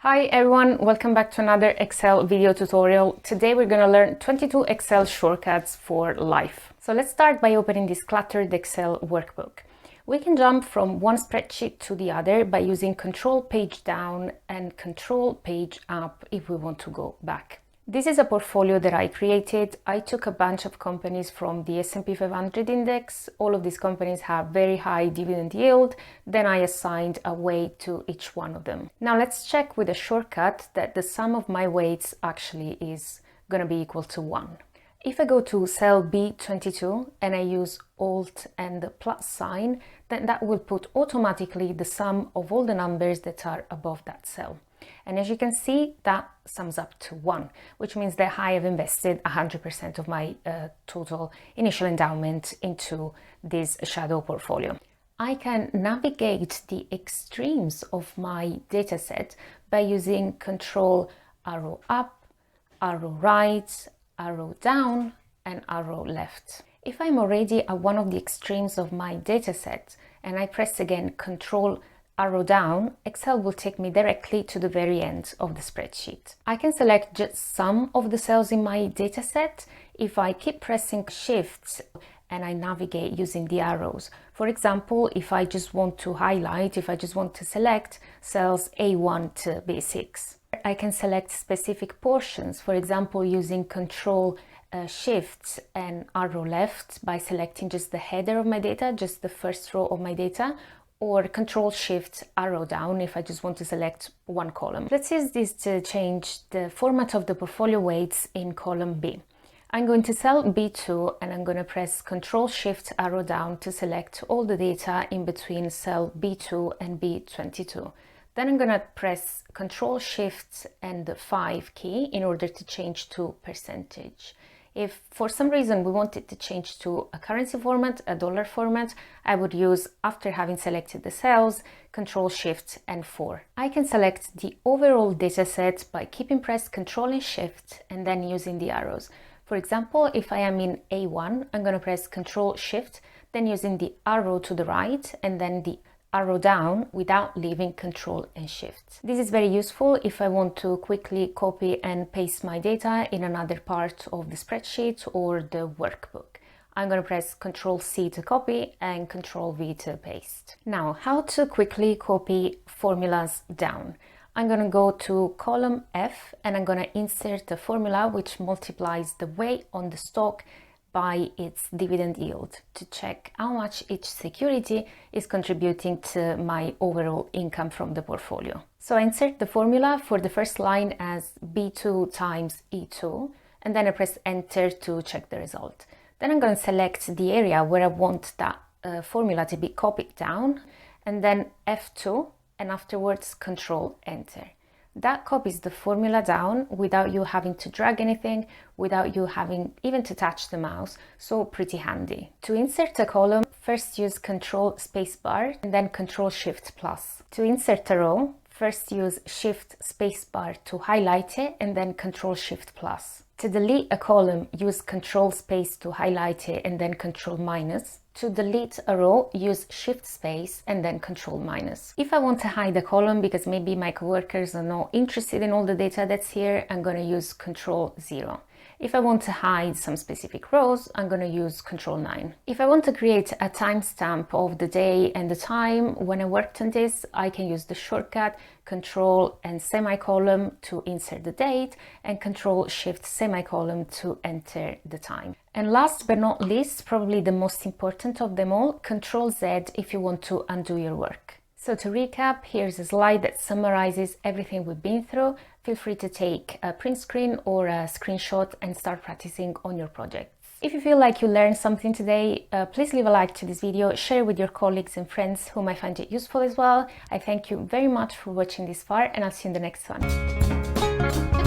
Hi everyone, welcome back to another Excel video tutorial. Today we're going to learn 22 Excel shortcuts for life. So let's start by opening this cluttered Excel workbook. We can jump from one spreadsheet to the other by using Control Page Down and Control Page Up if we want to go back. This is a portfolio that I created. I took a bunch of companies from the S&P 500 index. All of these companies have very high dividend yield. Then I assigned a weight to each one of them. Now let's check with a shortcut that the sum of my weights actually is going to be equal to 1. If I go to cell B22 and I use Alt and the plus sign, then that will put automatically the sum of all the numbers that are above that cell. And as you can see, that sums up to 1, which means that I have invested 100% of my total initial endowment into this shadow portfolio. I can navigate the extremes of my dataset by using Control arrow up, arrow right, arrow down, and arrow left. If I'm already at one of the extremes of my dataset and I press again Control arrow down, Excel will take me directly to the very end of the spreadsheet. I can select just some of the cells in my dataset if I keep pressing Shift and I navigate using the arrows. For example, if I just want to highlight, if I just want to select cells A1 to B6. I can select specific portions, for example, using Control Shift and arrow left by selecting just the header of my data, just the first row of my data, or Control Shift arrow down if I just want to select one column. Let's use this to change the format of the portfolio weights in column B. I'm going to cell B2 and I'm going to press Control Shift arrow down to select all the data in between cell B2 and B22. Then I'm going to press Control Shift and the 5 key in order to change to percentage. If for some reason we wanted to change to a currency format, a dollar format, I would use, after having selected the cells, Control Shift and 4. I can select the overall dataset by keeping pressed Control and Shift and then using the arrows. For example, if I am in A1, I'm going to press Control Shift, then using the arrow to the right and then the arrow down without leaving Control and Shift. This is very useful if I want to quickly copy and paste my data in another part of the spreadsheet or the workbook. I'm going to press Control C to copy and Control V to paste. Now, how to quickly copy formulas down. I'm going to go to column F and I'm going to insert a formula which multiplies the weight on the stock by its dividend yield to check how much each security is contributing to my overall income from the portfolio. So I insert the formula for the first line as B2 times E2 and then I press enter to check the result. Then I'm going to select the area where I want that formula to be copied down and then F2 and afterwards Control enter. That copies the formula down without you having to drag anything, without you having even to touch the mouse, so pretty handy. To insert a column, first use Control spacebar and then Control Shift plus. To insert a row, first use Shift spacebar to highlight it and then Control Shift plus. To delete a column, use Control space to highlight it and then Control minus. To delete a row, use Shift space and then Control minus. If I want to hide a column because maybe my coworkers are not interested in all the data that's here, I'm going to use Control 0. If I want to hide some specific rows, I'm going to use Control 9. If I want to create a timestamp of the day and the time when I worked on this, I can use the shortcut Control and semicolon to insert the date and Control Shift semicolon to enter the time. And last but not least, probably the most important of them all, Control Z if you want to undo your work. So to recap, here's a slide that summarizes everything we've been through. Feel free to take a print screen or a screenshot and start practicing on your projects. If you feel like you learned something today, please leave a like to this video, share with your colleagues and friends who might find it useful as well. I thank you very much for watching this far and I'll see you in the next one.